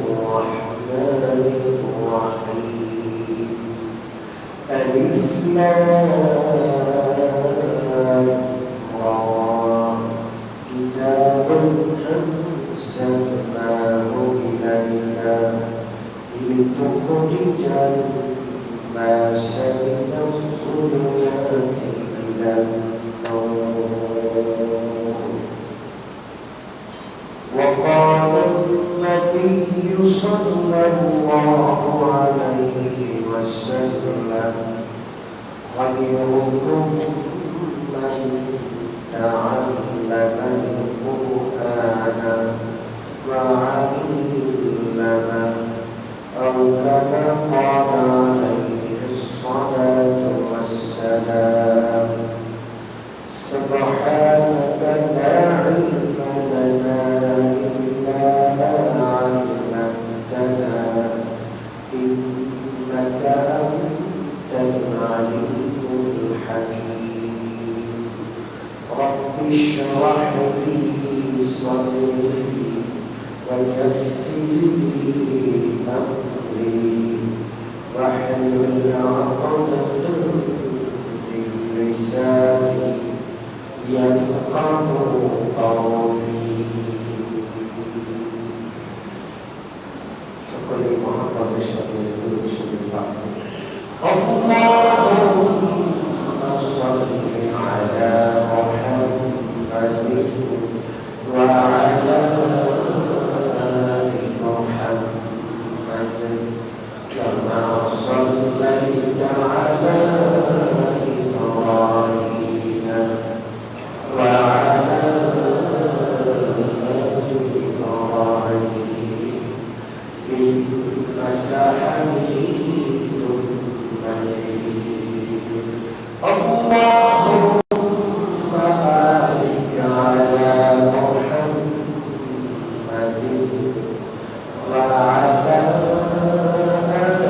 الرحمن الرحيم ألف لام را كتاب أنزلناه إليك لتخرج الناس من الظلمات إلى النور وقال النبي صلى الله عليه وسلم خيركم من تعلم القرآن وعلمه أو كما قال عليه الصلاة والسلام سبحانك لا علم لنا إلا ما علمتنا إنك أنت العليم الحكيم رب اشرح لي صدري ويسر لي أمري واحلل عقدة من لساني يفقه قولي সকলেই মুহাম্মদের সাথে দুরূদ শরীফ পাঠ করুন আল্লাহুম্মা সাল্লি আলা মুহাম্মাদিন ওয়া আলা আলি মুহাম্মাদ কামা সাল্লাইতা আলা ইব্রাহিম ওয়া আলা আলি ইব্রাহিম ইন্নাকা হামিদুম মাজিদ আল্লাহুম্মা বারিক আলা মুহাম্মাদিন ওয়া আলা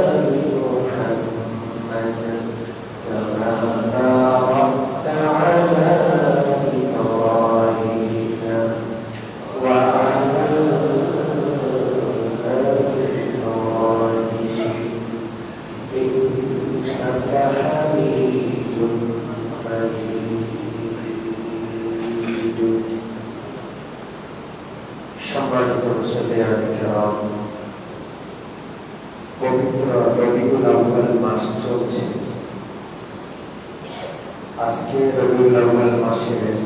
আলি মুহাম্মাদ কামা বারাকতা আলা ইব্রাহিম ওয়া আলা আলি ইব্রাহিম ইন্নাকা হামিদুম মাজিদ সম্মানিত মুসলিয়ান কিরাম পবিত্র রবিউল আউয়াল মাস চলছে আজকে রবিউল আউয়াল মাসের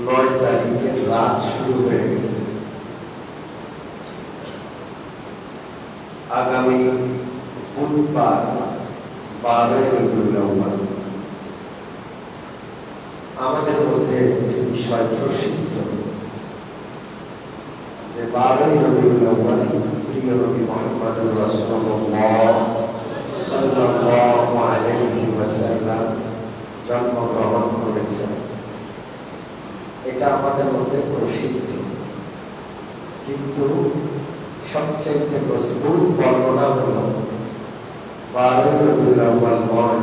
9 তারিখের রাত শুরু হয়ে গেছে আগামী বুধবার 12 রবিউল আউয়াল আমাদের মধ্যে একটি বিষয় প্রসিদ্ধ যে 12 রবিউল আউয়াল প্রিয় নবী মুহাম্মদুর রাসূলুল্লাহ সাল্লাল্লাহু আলাইহি ওয়াসাল্লাম জন্মগ্রহণ করেছেন এটা আমাদের মধ্যে প্রসিদ্ধ কিন্তু সবচেয়ে মজবুত বর্ণনা হলো 12 রবিউল আউয়াল নয়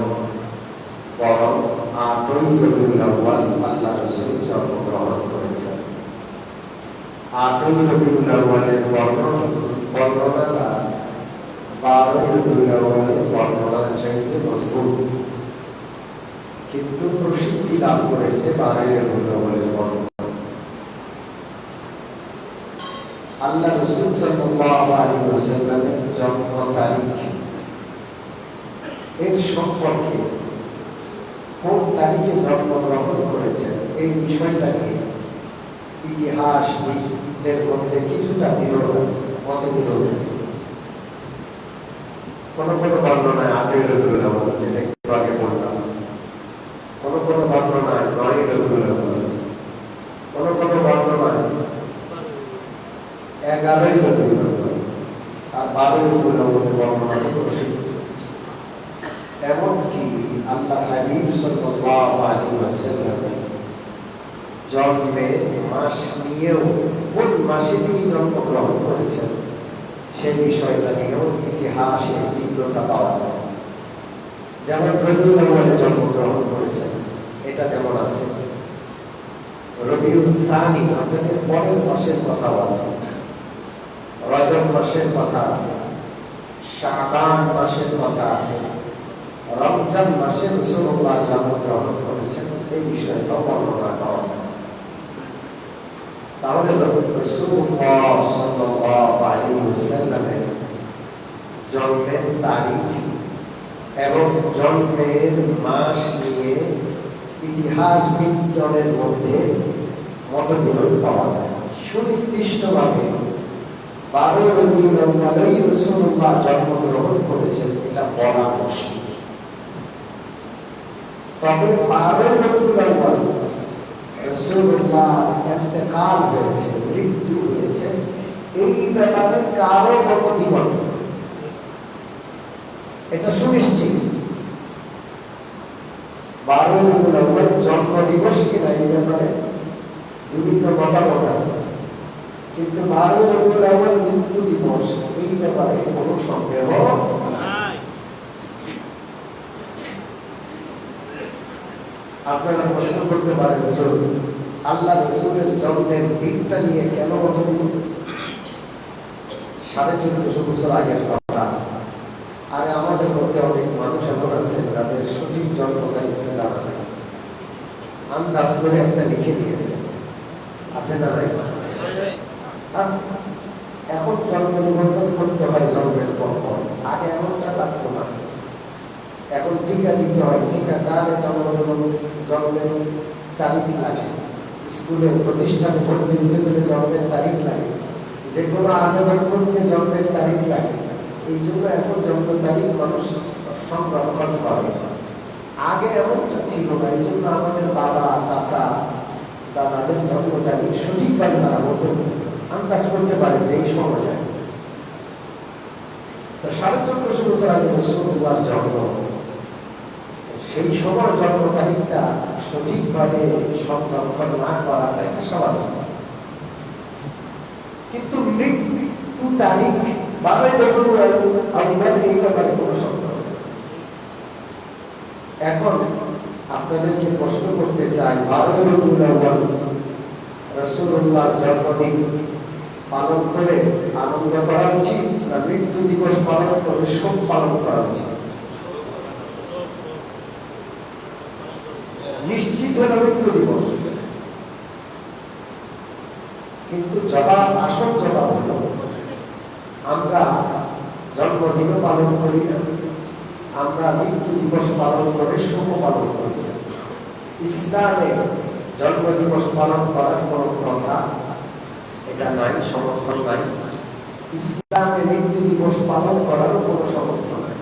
বরং 8 রবিউল আউয়াল আল্লাহ রাসূল জন্মগ্রহণ করেছেন 8 রবিউল আউয়ালের বর্ণনাটা 12 রবিউল আউয়ালের বর্ণনার চাইতে মজবুত কিন্তু প্রসিদ্ধি লাভ করেছে 12 রবিউল আউয়ালের বর্ণনা আল্লাহ রাসূল সাল্লাল্লাহু আলাইহি ওয়াসাল্লামের জন্ম তারিখ এর সম্পর্কে কোন তারিখে জন্মগ্রহণ করেছেন এই বিষয়টা নিয়ে ইতিহাসবিদদের মধ্যে কিছুটা বিরোধ আছে মতবিরোধ আছে কোন কোন বর্ণনায় 8 রবিউল আউয়াল যেটা একটু আগে বললাম কোন কোন বর্ণনায় 9 রবিউল আউয়াল কোন কোন বর্ণনায় 11 রবিউল আউয়াল আর 12 রবিউল আউয়ালের বর্ণনা প্রসিদ্ধ এমনকি আল্লাহ হাবিব সাল্লাল্লাহু আলাইহি ওয়াসাল্লামের জন্মের মাস নিয়েও কোন মাসে তিনি জন্মগ্রহণ করেছেন সেই বিষয়টা নিয়েও ইতিহাসে তীব্রতা পাওয়া যায় যেমন রবিউল আউয়ালে জন্মগ্রহণ করেছেন এটা যেমন আছে রবিউল সানি অর্থাৎ পরের মাসের কথাও আছে মাসের কথা আছে, শাবান মাসের কথা আছে, রমজান মাসে রাসূলুল্লাহ জন্মগ্রহণ করেছেন, এই বিষয়টা বর্ণনা পাওয়া যায়। তাহলে রাসূলুল্লাহ সাল্লাল্লাহু আলাইহি ওয়াসাল্লামের জন্মের তারিখ এবং জন্মের মাস নিয়ে ইতিহাসবিদগণের মধ্যে মতবিরোধ পাওয়া যায়। সুনির্দিষ্টভাবে 12 রবিউল আউয়ালেই রাসূলুল্লাহ জন্মগ্রহণ করেছেন এটা বলা মুশকিল। তবে 12 রবিউল আউয়াল রাসূলুল্লাহ ইন্তেকাল হয়েছে, মৃত্যু হয়েছে, এই ব্যাপারে কারো কোনো দ্বিমত নেই, এটা সুনিশ্চিত। 12 রবিউল আউয়াল জন্মদিবস কিনা এই ব্যাপারে বিভিন্ন মতামত আছে, কিন্তু 12 রবিউল আউয়াল মৃত্যু দিবস এই ব্যাপারে কোনো সন্দেহ নাই। আপনারা প্রশ্ন করতে পারেন, আল্লাহ রাসূলের জন্মের দিনটা নিয়ে কেন মতবিরোধ? 1450 বছর আগের কথা। আরে আমাদের মধ্যে অনেক মানুষ এমন আছে যাদের সঠিক জন্ম তারিখটা জানা নেই, আন্দাজ করে একটা লিখে দিয়েছে, আছে না নাই? এখন জন্ম নিবন্ধন করতে হয় জন্মের পর পর, আগে এমনটা লাগতো না। এখন টিকা দিতে হয়, টিকা কার্ডে জন্মের তারিখ লাগে, স্কুলে প্রতিষ্ঠানে ভর্তি হতে গেলে জন্মের তারিখ লাগে, যে কোনো আবেদন করতে জন্মের তারিখ লাগে। এই জন্য এখন জন্ম তারিখ মানুষ সংরক্ষণ করে, আগে এমনটা ছিল না। এই জন্য আমাদের বাবা, চাচা, দাদাদের জন্ম তারিখ সঠিকভাবে তারা বলতে পারে, আন্দাজ করতে পারে যে এই সময়। তো 1450 বছর আগে রাসূলুল্লাহর জন্ম, সেই সময় জন্ম তারিখটা সঠিকভাবে সংরক্ষণ না করাটা এটা স্বাভাবিক। কিন্তু মৃত্যু তারিখ 12 রবিউল আউয়াল এই ব্যাপারে কোনো সন্দেহ নেই। এখন আপনাদেরকে প্রশ্ন করতে চাই, 12 রবিউল আউয়াল রাসূলুল্লাহর জন্মদিন পালন করে আনন্দ করা উচিত, না মৃত্যু দিবস পালন করে শোক পালন করা উচিত? নিশ্চিত হলো মৃত্যু দিবস, কিন্তু আসল জবাব হলো আমরা জন্মদিনও পালন করি না, আমরা মৃত্যু দিবস পালন করে শোক পালন করি না। ইসলামে জন্মদিবস পালন করার কোনো কথা এটা নাই, সমর্থন নাই। ইসলামে মৃত্যু দিবস পালন করারও কোনো সমর্থন নাই।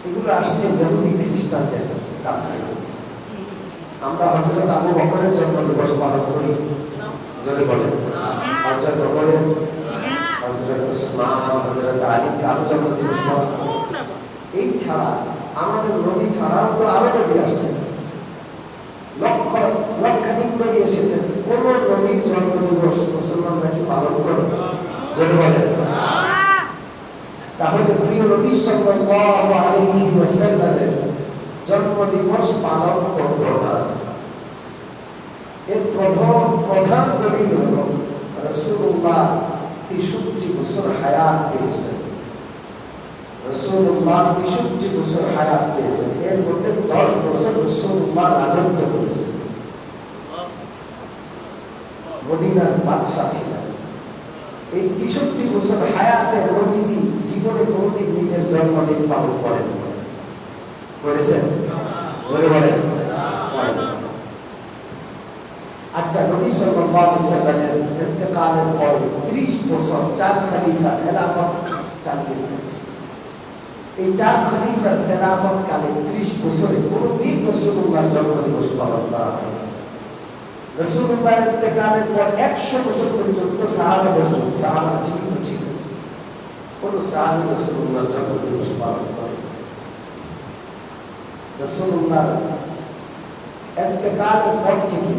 এগুলো আসছে ইহুদি খ্রিস্টানদের কাছ থেকে। আমরা হযরত আবু বকরের জন্মদিবস পালন করি, জোরে বলেন। হযরত ওমরের, হযরত উসমান, হযরত আলী কার জন্মদিবস পালন করি। এই ছাড়া আমাদের নবী ছাড়াও তো আরো নবী আসছেন, লক্ষাধিক নবী এসেছেন, কোন নবীর জন্মদিবস মুসলমানরা কি পালন করে? জোরে বলেন। তাহলে প্রিয় নবী সাল্লাল্লাহু আলাইহি ওয়াসাল্লামের জন্মদিবস পালন করব না, এর প্রধান দলিল হলো রাসূলুল্লাহ 63 বছর হায়াত পেয়েছেন। রাসূলুল্লাহ 63 বছর হায়াত পেয়েছেন, এর মধ্যে 10 বছর রাসূলুল্লাহ রাজত্ব করেছেন, মদিনার বাদশা ছিলেন। এই 63 বছর হায়াতে নবীজি জীবনে কোনোদিন নিজের জন্মদিন পালন করেন? করেছেন? জোরে বলেন। আচ্ছা, নবী সাল্লাল্লাহু আলাইহি ওয়াসাল্লামের ইন্তেকালের পরে 30 বছর 4 খলিফা খেলাফত চালিয়েছেন। এই 4 খলিফার খেলাফত কালে 30 বছরে কোনোদিন রাসূলুল্লাহর জন্মদিবস পালন করা হয়। রাসূলুল্লাহর ইন্তেকালের পর 100 বছর পর্যন্ত সাহাবারা জীবিত ছিলেন, কোনো সাহাবী রাসূলুল্লাহর জন্মদিবস পালন করেন। রাসূলুল্লাহর ইন্তেকালের পর থেকে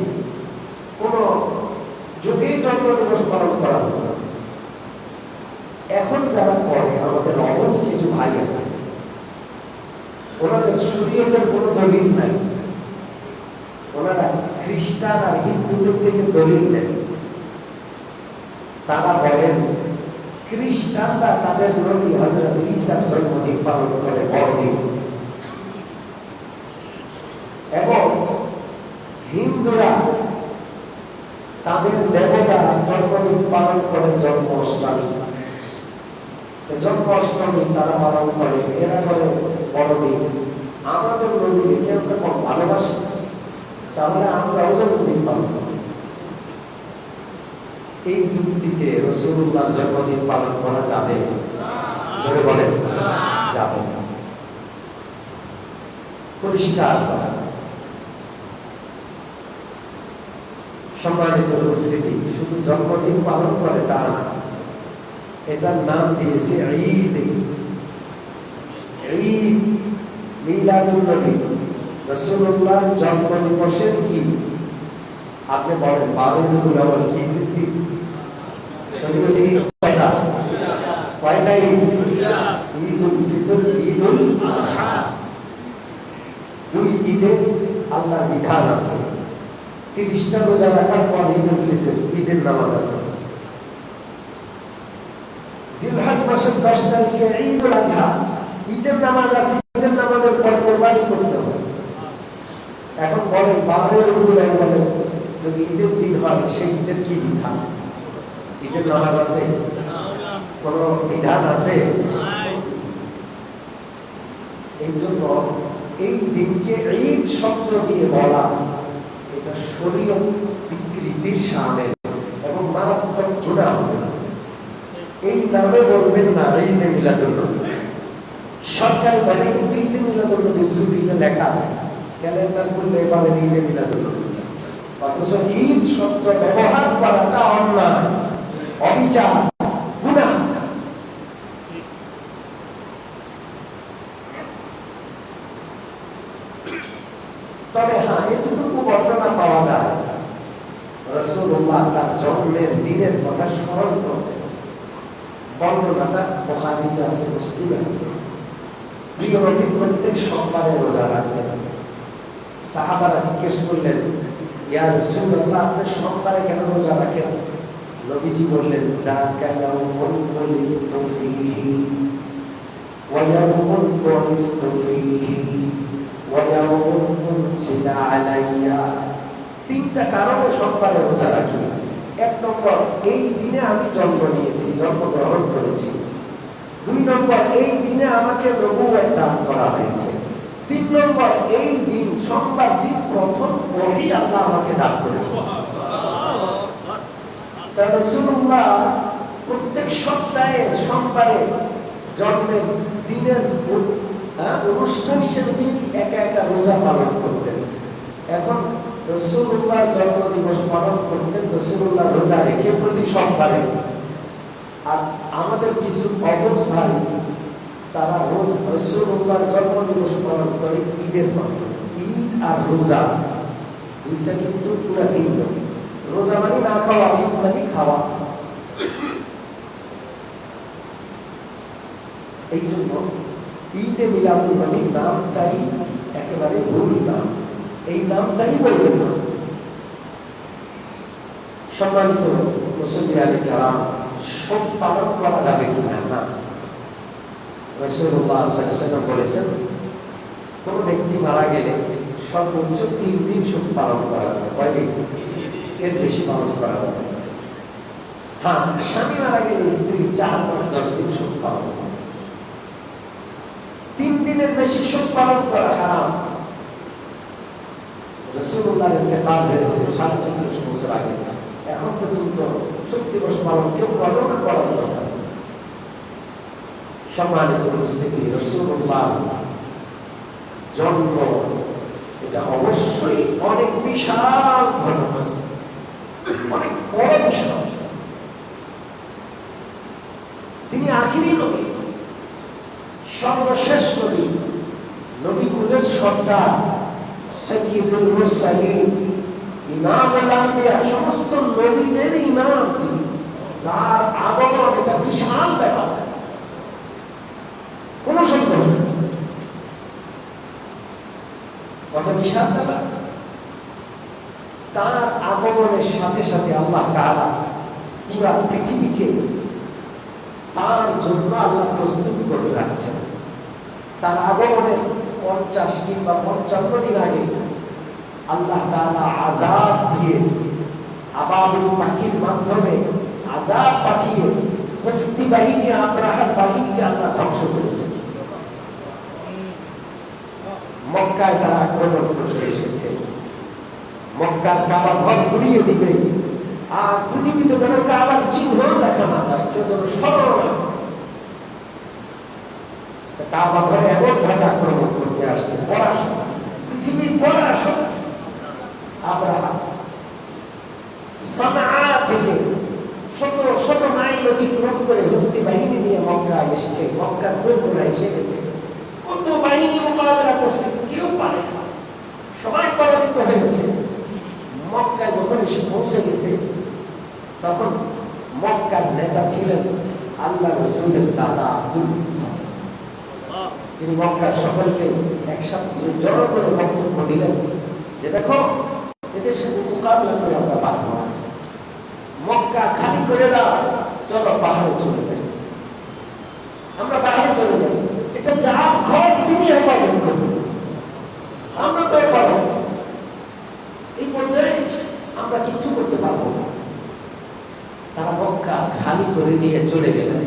কোনো যুগেই জন্মদিবস পালন করা হতো না। এখন যারা করে, আমাদের অবশ কিছু ভাই আছে, ওনাদের শরীয়তের কোনো দলিল নাই, ওনারা খ্রিস্টান আর হিন্দুদের থেকে দলিল নেন। তারা বলেন খ্রিস্টানরা তাদের নবী হযরত ঈসার জন্মদিন পালন করে বড়দিন, এবং হিন্দুরা তাদের দেবতা জন্মদিন পালন করে জন্মাষ্টমী। জন্মাষ্টমী তারা পালন করে, এরা করে বড়দিন। আমাদের নবীকে আমরা কম ভালোবাসি, তাহলে আমরাও জন্মদিন পালন করি। এই যুক্তিতে রাসূলুল্লাহর জন্মদিন পালন করা যাবে? জোরে বলেন, যাবে না। পরিষ্কার কথা। সম্মানিত উপস্থিতি, শুধু জন্মদিন পালন করে তা না, এটার নাম দিয়েছে ঈদ। ঈদ মিলাদুন নবী, রাসূলুল্লাহর জন্ম দিবসের কি আপনি বলেন 12 রবিউল আউয়াল কি দিন? শরীয়তে কয়টা? কয়টা ঈদ? ঈদুল ফিতর, ঈদুল আযহা। দুই ঈদে আল্লাহর বিধান আছে। 30টা রোজা রাখার পর ঈদুল ফিতর, ঈদের নামাজ আছে। জিলহজ মাসের 10 তারিখে ঈদুল আযহা, ঈদের নামাজ আছে। ঈদের নামাজের পর কুরবানি করতে হবে। এখন বলেন 12 রবিউল আউয়ালে যদি ঈদের দিন হয়, সেই ঈদের কি বিধান? ঈদের নামাজ আছে? কোন বিধান আছে? এই জন্য এই দিনকে ঈদ শব্দ দিয়ে বলা, এটা শরীয়ত বিকৃতির শামিল এবং মারাত্মক গুনাহ হবে। এই নামে বলবেন না ঈদে মিলাদুন নবী। সরকারি বলে কিন্তু ঈদে মিলাদুন নবীর ছুটিতে লেখা আছে, ক্যালেন্ডার খুললে পাবেন ঈদে মিলাদুন নবী। অথচ ঈদ শব্দ ব্যবহার করাটা অন্যায়, অবিচার, গুনাহ। তবে হ্যাঁ, এতটুকু বর্ণনা পাওয়া যায়, রাসূলুল্লাহ তার জন্মের দিনের কথা স্মরণ করতেন। বর্ণনাটা বুখারীতে আছে, মুসলিমে আছে। প্রিয় নবী প্রত্যেক সোমবারে রোজা রাখতেন। সাহাবারা জিজ্ঞেস করলেন, ইয়া রাসূলুল্লাহ, আপনি সোমবারে কেন রোজা রাখেন? নবীজি বললেন, যাকা ইয়াউমুন উলিদতু ফীহি ওয়া ইয়াউমুন বুইসতু ফীহি ওয়া ইয়াউমুন উনজিলা আলাইয়া। তিনটা কারণে সোমবারে রোজা রাখি। 1 নম্বর, এই দিনে আমি জন্ম নিয়েছি, জন্মগ্রহণ করেছি। 2 নম্বর, এই দিনে আমাকে নবুয়ত দান করা হয়েছে। 3 নম্বর, এই দিন সোমবার দিন প্রথম ওহী আল্লাহ আমাকে দান করেছে। তাই রাসূলুল্লাহ প্রত্যেক সপ্তাহে সোমবারে জন্মের দিনের অনুষ্ঠান হিসেবে তিনি একা একা রোজা পালন করতেন। এখন রাসূলুল্লাহ জন্ম দিবস পালন করতেন রাসূলুল্লাহ রোজা রেখে প্রতি সোমবারে। আর আমাদের কিছু অবুঝ ভাই, তারা রোজ রাসূলুল্লাহর জন্ম দিবস পালন করে ঈদের মাধ্যমে। ঈদ আর রোজা দুইটা কিন্তু পুরো ভিন্ন। রোজা মানে না খাওয়া, ঈদ মানে খাওয়া। এই জন্য ঈদে মিলাদুন নবীর নামটাই একেবারে ভুল নাম, এই নামটাই বলবেন না। সম্মানিত মুসলিয়ানে কেরাম, শোক পালন করা যাবে কিনা? না। রাসূলুল্লাহ সাল্লাল্লাহু আলাইহি ওয়াসাল্লাম বলেছেন, কোন ব্যক্তি মারা গেলে সর্বোচ্চ 3 দিন শোক পালন করা যাবে। কয়দিন? এর বেশি পালন করা যাবে। হ্যাঁ, স্বামী মারা গেলে স্ত্রী 4 মাস 10 দিন শোক পালন করে। 3 দিনের বেশি শোক পালন করা হারাম। রাসূলুল্লাহর ইন্তেকাল হয়েছে 1450 বছর আগে, এখন পর্যন্ত শোক দিবস পালন কেউ করে না, করা দরকার। সম্মানিত উপস্থিতি, রাসূলুল্লাহ জন্ম এটা অবশ্যই অনেক বিশাল ঘটনা, অনেক বড় বিষয়। তিনি আখিরি নবী, সর্বশেষ নবী, নবী কুলের সর্দার, সাইয়্যিদুল মুরসালিন, ইমামুল আম্বিয়া, সমস্ত নবীদের ইমাম তিনি। তার আগমন এটা বিশাল ব্যাপার, কোন সন্দেহ নেই। কত বিশাল ব্যাপার। তার আগমনের সাথে সাথে আল্লাহ তাআলা পুরা পৃথিবীকে তার জন্য আল্লাহ প্রস্তুত করে রাখছেন। তার আগমনের 50 কিংবা 55 দিন আগে আল্লাহ তাআলা আযাব দিয়ে, আবাবিল পাখির মাধ্যমে আযাব পাঠিয়ে হস্তি বাহিনী, আব্রাহার বাহিনীকে আল্লাহ ধ্বংস করেছেন। মক্কায় তারা আক্রমণ করতে এসেছে, মক্কার কাবা ঘর গুড়িয়ে দিবে, আর পৃথিবীতে যেন কাবার চিহ্ন দেখা না যায়, কেউ যেন স্মরণ না করে। কাবা ঘরে এমন ভাবে আক্রমণ করতে আসছে, পরাশক্তি, পৃথিবীর পরাশক্তি আব্রাহাম সানা থেকে শত শত মাইল অতিক্রম করে হস্তি বাহিনী নিয়ে মক্কায় এসেছে। মক্কার দুর্গরা এসে গেছে, কত বাহিনী মোকাবেলা করছে, কেউ পারে না, সবাই পরাজিত হয়েছে। মক্কায় যখন এসে পৌঁছে গেছে, তখন মক্কার নেতা ছিলেন আল্লাহ রাসূলের দাদা আব্দুল মুত্তালিব। তিনি মক্কার সকলকে একসাথে জড়ো করে বক্তব্য দিলেন যে দেখো, এদের সাথে মোকাবিলা করে আমরা পারবো না, মক্কা খালি করে দাও, চলো পাহাড়ে চলে যাই, আমরা পাহাড়ে চলে যাই, এটা যা ঘর তিনি হেফাজত করবেন, আমরা তো পারবো। এই পর্যায়ে আমরা কিছু করতে পারবো না। তারা মক্কা খালি করে দিয়ে চলে গেলেন,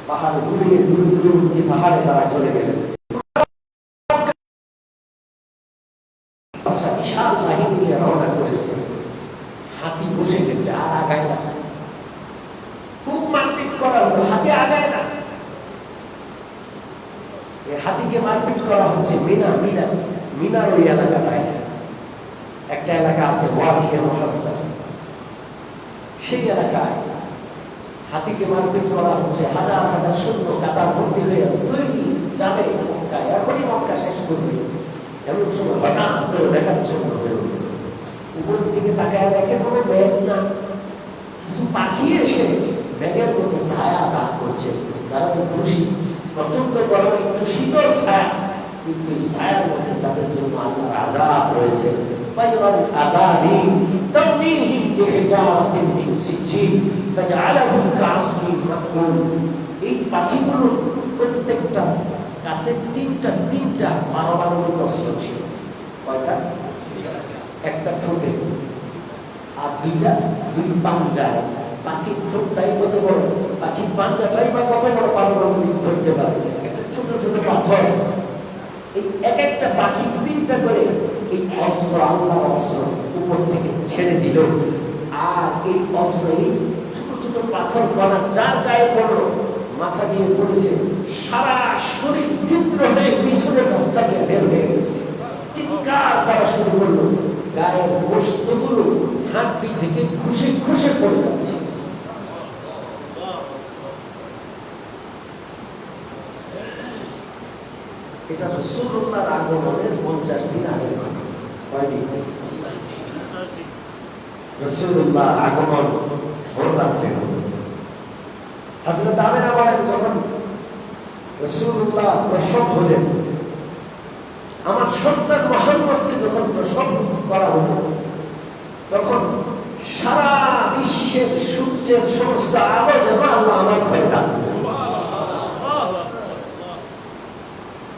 পাহাড়ে দূরবর্তী পাহাড়ে তারা চলে গেলেন। বিশাল বাহিনী নিয়ে রওনা করেছে, হাতি বসে গেছে, আর আগায় না, খুব মারপিট করা হলো, হাতি আগায় না। এই হাতিকে মারপিট করা হচ্ছে মিনার ওই এলাকাটায় একটা এলাকা আছে ওয়াদিয়ে মুহাসসার, সেই এলাকায় হাতিকে মারপিট করা হচ্ছে। হাজার হাজার সৈন্য কাতার বন্দী হয়ে তৈরি যাবে মক্কায়, এখনই মক্কা শেষ করবে। এমন সময় হঠাৎ করে দেখাচ্ছন্ন হয়ে উঠল, উপরের দিকে তাকায় দেখে কোনো মেঘ না, কিছু পাখি এসে মেঘের মধ্যে ছায়া দান করছে। তারা তো খুশি, প্রচন্ড গরমে একটু শীতল ছায়া, কিন্তু এই ছায়ার মধ্যে তাদের জন্য আল্লাহর আযাব রয়েছে। তাইরান আবাবিল তারমিহিম বিহিজারাতিন মিন সিজিল ফাজআলাহুম কাআসফিন মাকুল। এই পাখিগুলো প্রত্যেকটা কাছে তিনটা পারমাণবিক অস্ত্র ছিল। কয়টা? একটা ঠোঁটে, আর দুই পাঞ্জায়। পাখির ঠোঁটটাই কত বড়, পাখির পাঞ্জাটাই বা কত বড় পারমাণবিক ধরতে পারে। একটা ছোট ছোট পাথর, এই এক একটা পাখি 3টা করে এই অস্ত্র, আল্লাহর অস্ত্র উপর থেকে ছেড়ে দিল। আর এই অস্ত্র, এই ছোট ছোট পাথর কণা যার গায়ে পড়লো, মাথা দিয়ে পড়েছে, সারা শরীর ছিদ্র হয়ে পিছনের রাস্তা দিয়ে বের হয়ে গেছে। চিৎকার করা শুরু করলো, গায়ের বস্তুগুলো হাড্ডি থেকে খুশে খুশে পড়ে যাচ্ছে। এটা রাসূলুল্লাহর আগমনের 50 দিন আগের ঘটনা। কয়দিন? রাসূলুল্লাহর আগমন ভোর রাত্রে হলো। হযরত আমিনা বলেন, যখন রাসূলুল্লাহ প্রসব হলেন, আমার সন্তান মুহাম্মদকে যখন প্রসব করা হলো, তখন সারা বিশ্বের সূর্যের সমস্ত আলো যেন আল্লাহ আমার ঘরে দান করলেন।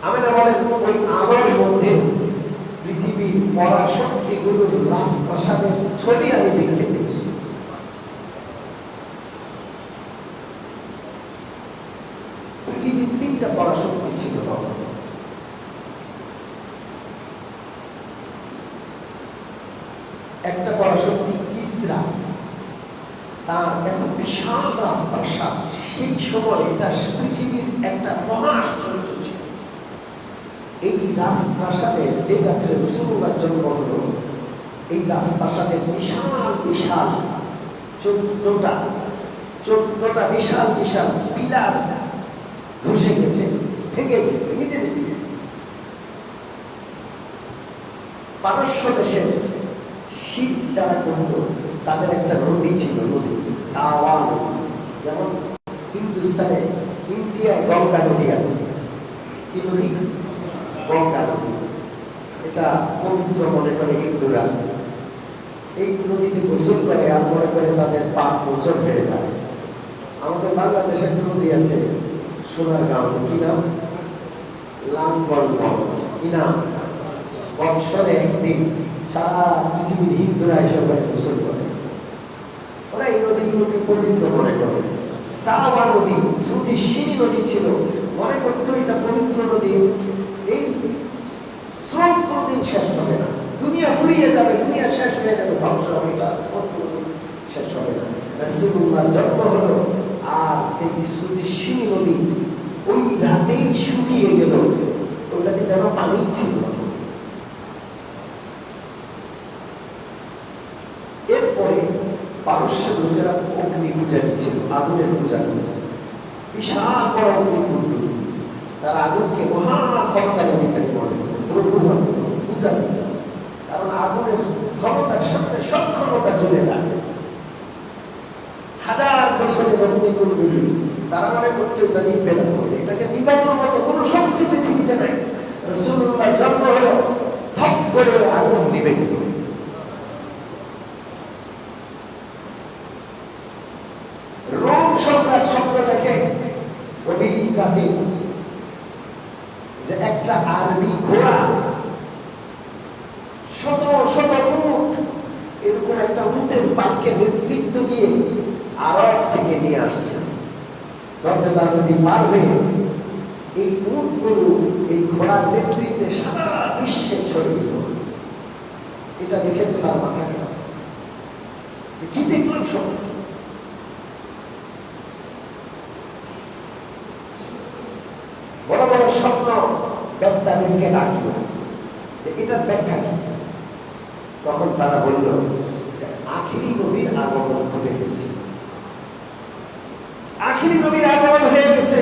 আমিনা বলেন, ওই আলোর মধ্যে পৃথিবীর পরাশক্তিগুলোর রাজপ্রাসাদের ছবি আমি দেখতে পেয়েছি। পৃথিবীর 3টা পরাশক্তি ছিল তখন। একটা পরাশক্তি কিসরা, তার এত বিশাল রাজপ্রাসাদ, সেই সময় এটা পৃথিবীর একটা মহা আশ্চর্য ছিল। এই রাজপ্রাসাদের, যে রাত্রে রাসূলুল্লাহর জন্ম হলো, এই রাজপ্রাসাদের বিশাল বিশাল 14টা বিশাল বিশাল পিলার ধসে গেছে, ভেঙে গেছে নিজে নিজে। পারস্য দেশের শিখ যারা করত, তাদের একটা নদী ছিল, নদী সাওয়া নদী। যেমন হিন্দুস্তানে, ইন্ডিয়ায় গঙ্গা নদী আছে। কি নদী? গঙ্গা নদী। এটা পবিত্র মনে করে হিন্দুরা। এই নদীতে গোসল করে আর মনে করে তাদের পাপ মোচন হয়ে যায়। আমাদের বাংলাদেশের একটা নদী আছে সোনারগাঁও, কি নাম? লাঙ্গলবন্দ। কি নাম? বৎসরে একদিন সারা পৃথিবীর হিন্দুরা এসে ওখানে গোসল করে। ওরা এই নদীগুলোকে পবিত্র মনে করে। সাওয়া নদী শ্রুতিশীল নদী ছিল, মনে করতো এটা পবিত্র নদী, এই স্রোত কোনদিন শেষ হবে না, দুনিয়া ফুরিয়ে যাবে, দুনিয়া শেষ হয়ে যাবে, ধ্বংস হবে, এটা স্রোত কোনদিন শেষ হবে না। রাসূলুল্লাহর জন্ম হলো, আর সেই শ্রুতিশীল নদী ওই রাতেই শুকিয়ে গেল, ওটাতে যেন পানি ছিল। এরপরে পারস্যের লোকেরা অগ্নি পূজা ছিল, আগুনের পূজা করত, বিশাল বড় অগ্নিকুণ্ড। তারা আগুনকে মহা ক্ষমতার অধিকারী মনে করত, প্রভু মানত, পূজা দিত। কারণ আগুনের ক্ষমতার সামনে সব ক্ষমতা চলে যায়। হাজার বছরের অগ্নিকুণ্ডগুলি তারা মনে করতো এটা নিবে না, এটাকে নিবানোর মতো কোনো শক্তি পৃথিবীতে নাই। রাসূলুল্লাহর জন্ম হলো, থপ করে আগুন নিবে গেল। রোম সম্রাট স্বপ্ন দেখে গভীর রাতে যে একটা আরবি ঘোড়া, শত শত উট, এরকম একটা উটের পালকে নেতৃত্ব দিয়ে আরব থেকে নিয়ে আসছে। দরজা নদী পার হয়ে এই উটগুলো এই ঘোড়ার নেতৃত্বে সারা বিশ্বে ছড়িয়ে দিল। এটা দেখে তো তার মাথা খারাপ, কি দেখলাম সব। বড় বড় স্বপ্ন বেত্তাদেরকে ডাকলো যে এটার ব্যাখ্যা কি? তখন তারা বলল যে আখিরি নবীর আগমন ঘটে গেছে, আখিরি নবীর আগমন হয়ে গেছে।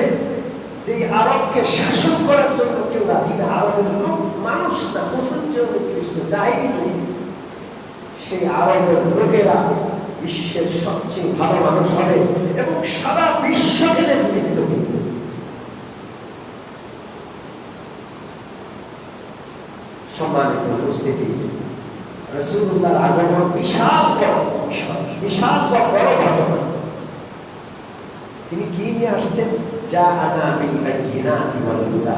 যে আরবকে শাসন করার জন্য কেউ রাজি না, আরবের লোক মানুষ না, পশুর জন্য খ্রিস্ট চাইনি, সেই আরবের লোকেরা বিশ্বের সবচেয়ে ভালো মানুষ হবে এবং সারা বিশ্বকে নেতৃত্ব দিবে। সম্মানিত উপস্থিতি, রাসূলুল্লাহর আগমন বিশাল বড় বিষয়, বিশাল বড় ঘটনা। তিনি কি নিয়ে আসছেন? যা আনা বিল বায়িনাতি ওয়াল হুদা।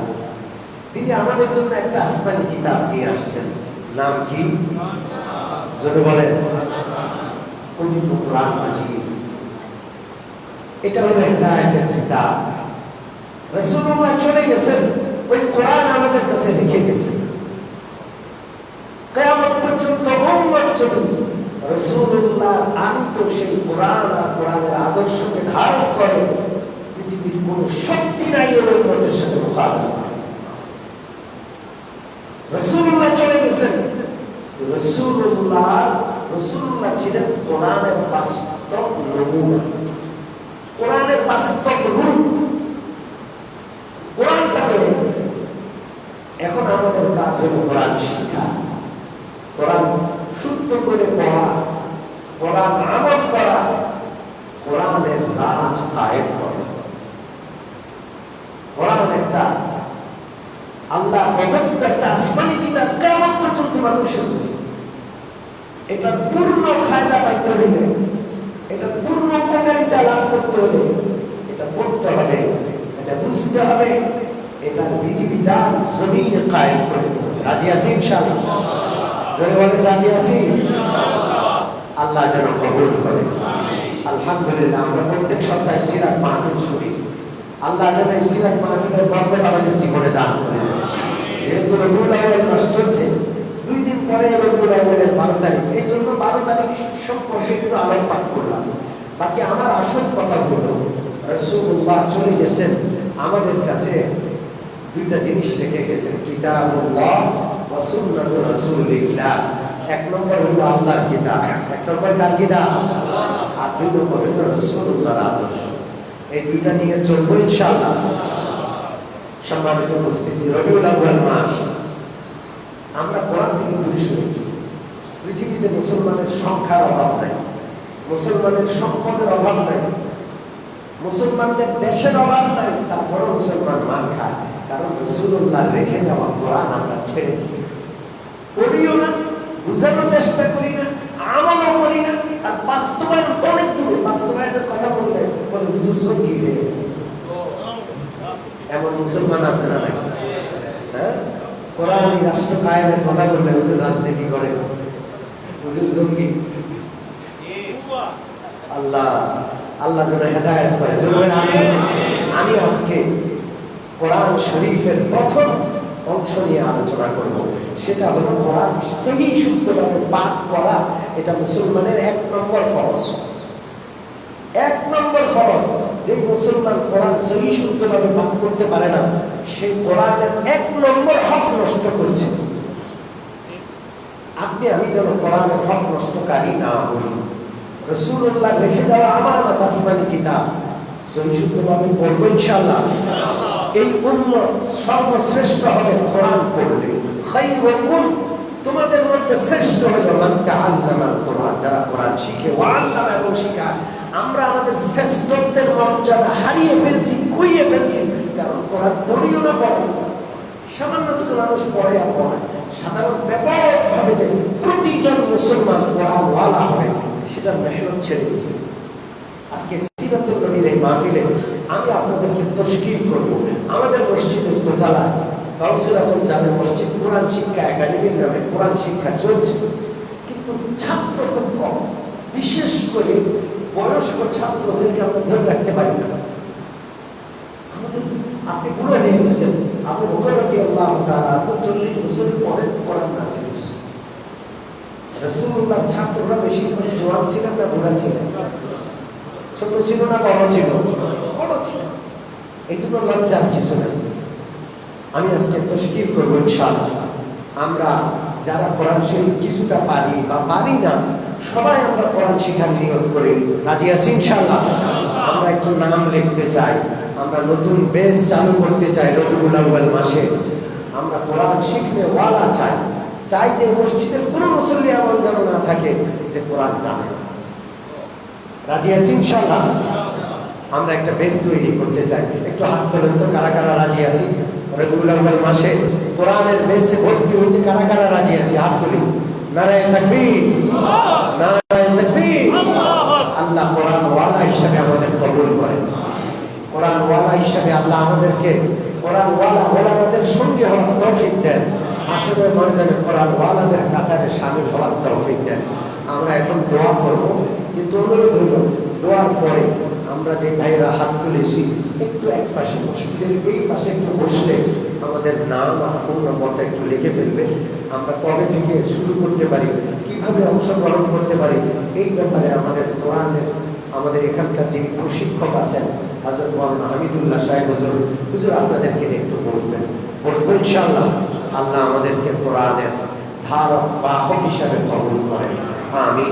তিনি আমাদের জন্য একটা আসমানি কিতাব নিয়ে আসছেন। নাম কি? জোরে বলেন। পবিত্র কোরআন মাজিদ। এটা হলো হিদায়াতের কিতাব। রাসূলুল্লাহ চলে গেছেন, ওই কোরআন আমাদের কাছে লিখে গেছেন। কিয়ামত পর্যন্ত উম্মত যদি রাসূলুল্লাহ আনিত সেই কোরআন আর কোরআনের আদর্শকে ধারণ করে, পৃথিবীর কোন শক্তি নাই এর উম্মতের সাথে মোকাবিলা করে। রাসূলুল্লাহ চলে গেছেন, রাসূলুল্লাহ ছিলেন কোরআনের বাস্তব নমুনা, কোরআনের বাস্তব রূপ। কোরআনটা হয়ে গেছে, এখন আমাদের কাজ হলো কোরআন শিক্ষা, কোরআন শুদ্ধ করে পড়া, কোরআন আমল করা, কোরআনের রাজ কায়েম করা। কোরআন একটা আল্লাহ প্রদত্ত একটা আসমানি কিতাব, কিয়ামত পর্যন্ত মানুষের জন্য। এটার পূর্ণ ফায়দা পাইতে হইলে, এটার পূর্ণ উপকারিতা লাভ করতে হলে এটা পড়তে হবে, এটা বুঝতে হবে, এটার বিধিবিধান জমিনে কায়েম করতে হবে। রাজি আছি ইনশাআল্লাহ? জয় বলেন রাজি আছি? আল্লাহ যেন কবুল করে। আলহামদুলিল্লাহ, আমরা প্রত্যেক সপ্তাহে সিরাত মাহফিল শুনি। আল্লাহ যেন এই সিরাত মাহফিলের বরকত আমাদের জীবনে দান করে দেন। যেহেতু রবিউল আউয়াল মাস চলছে, 2 দিন পরে রবিউল আউয়ালের 12 তারিখ, এই জন্য 12 তারিখ সম্পর্কে একটু আলোকপাত করলাম। বাকি আমার আসল কথা হলো, রাসূলুল্লাহ চলে গেছেন, আমাদের কাছে 2টা জিনিস রেখে গেছেন, কিতাবুল্লাহ ওয়া সুন্নাতু রাসূলিল্লাহ। 1 নম্বর হলো আল্লাহর কিতাব, 1 নম্বর কার কিতাব? আর 2 নম্বর হলো রাসূলুল্লাহর আদর্শ। এই 2টা নিয়ে চলবো ইনশাআল্লাহ। সম্মানিত উপস্থিতি, রবিউল আউয়াল মাস, আমরা কোরআন থেকে দূরে সরে গেছি। পৃথিবীতে মুসলমানের সংখ্যার অভাব নাই, মুসলমানের সম্পদের অভাব নাই, মুসলমানদের দেশের অভাব নাই, তারপরও মুসলমান মার খায়। কারণ রাসূলুল্লাহ রেখে যাওয়া কোরআন আমরা ছেড়ে দিচ্ছি, পড়িও না, বুঝানোর চেষ্টা করি না, আর বাস্তবায়ন তো অনেক দূরে। বাস্তবায়নের কথা বললে বলে হুজুর জঙ্গি হয়ে গেছে। এমন মুসলমান আছে না নাকি? হ্যাঁ, কোরআন রাষ্ট্র কায়েমের কথা বললে হুজুর রাজনীতি করে, হুজুর জঙ্গি। আল্লাহ আল্লাহ যেন হেদায়েত করে। আমি আজকে কোরআন শরীফের প্রথম অংশ নিয়ে আলোচনা করব, সেটা হলো কোরআন সহিহ শুদ্ধভাবে পাঠ করা। এটা মুসলমানের 1 নম্বর ফরজ। 1 নম্বর ফরজ। যে মুসলমান কোরআন সহিহ শুদ্ধভাবে পাঠ করতে পারে না, সেই কোরআনের 1 নম্বর হক নষ্ট করছে। আপনি আমি যেন কোরআনের হক নষ্টকারী না হই। রাসূলুল্লাহ রেখে যাওয়া আমানত আসমানি কিতাব সহিহ শুদ্ধভাবে পড়বো ইনশাআল্লাহ। এই উম্মত সর্বশ্রেষ্ঠ হবে কোরআন পড়লে। খায়রুকুম, তোমাদের মধ্যে শ্রেষ্ঠ হলো মান তাআল্লামাল কোরআন, যারা কোরআন শিখে, ওয়া আল্লামা, এবং শেখায়। আমরা আমাদের শ্রেষ্ঠত্বের মর্যাদা হারিয়ে ফেলছি, খুইয়ে ফেলছি, কারণ কোরআন পড়িও না পড়ে। সামান্য কিছু মানুষ পড়ে আর পড়ে। সাধারণ ব্যাপকভাবে যে প্রতিজন মুসলমান কোরআন ওয়ালা হবে, সেটা মেহনত ছেড়ে দিচ্ছে। আজকে সিরাতুল নবীর এই মাহফিলে আমি আপনাদেরকে তশকিল করব। আমাদের মসজিদের দোতলায় গাউসুল আজম জামে মসজিদ কোরআন শিক্ষা একাডেমির নামে কোরআন শিক্ষা চলছে, কিন্তু ছাত্র খুব কম। বিশেষ করে বয়স্ক ছাত্রদেরকে আমরা ধরে রাখতে পারি না। আমাদের আপনি বুড়ো হয়ে গেছেন, আপনি মুখরাজি আল্লাহ তাআলা 40 বছর পরে কোরআন নাজিল হয়েছে। রাসূলুল্লাহর ছাত্ররা বেশি করে জওয়ান ছিলেন না বুড়া ছিলেন? ছোট ছিল না বড় ছিল? বড় ছিল। এই জন্য লজ্জার কিছু নেই। আমি আজকে তশকিল করবো ইনশাআল্লাহ। আমরা যারা কোরআন শরীফ কিছুটা পারি বা পারি না, সবাই আমরা কোরআন শেখার নিয়ত করি। রাজি আছি ইনশাআল্লাহ? আমরা একটু নাম লিখতে চাই, আমরা নতুন বেস চালু করতে চাই রবিউল আউয়াল মাসে। আমরা কোরআন শিখতে ওয়ালা চাই। চাই যে মসজিদের কোনো মুসল্লি এমন যেন না থাকে যে কোরআন জানে না। রাজি আছি ইনশাআল্লাহ? আমরা একটা বেস তৈরি করতে চাই। একটু হাত তোলেন তো, কারা কারা রাজি আছি রবিউল আউয়াল মাসে কোরআনের বেসে ভর্তি হইতে? কারা কারা রাজি আছি? হাত তুলি। নারায়ে তাকবীর, নারায়ে তাকবীর। আল্লাহ কোরআন ওয়ালা হিসেবে আমাদের কবুল করেন। কোরআন ওয়ালা হিসেবে আল্লাহ আমাদেরকে কোরআন ওয়ালা ওলামাদের সঙ্গে হওয়ার তৌফিক দেন। হাসরের ময়দানে কোরআন ওয়ালাদের কাতারে শামিল হওয়ার তৌফিক দেন। আমরা এখন দোয়া করব, কিন্তু অনুরোধ হইল দোয়ার পরে আমরা যে ভাইরা হাত তুলেছি একটু এক পাশে, মসজিদের এই পাশে একটু বসলে আমাদের নাম আর ফোন নম্বরটা একটু লিখে ফেলবে। আমরা কবে থেকে শুরু করতে পারি, কিভাবে অংশগ্রহণ করতে পারি, এই ব্যাপারে আমাদের কোরআনের আমাদের এখানকার যিনি প্রশিক্ষক আছেন হযরত মাওলানা হামিদুল্লাহ সাহেব হুজুর আপনাদেরকে নিয়ে একটু বসবেন ইনশাআল্লাহ। আল্লাহ আমাদেরকে কোরআনের ধারক বাহক হিসাবে কবুল করেন। আমিন।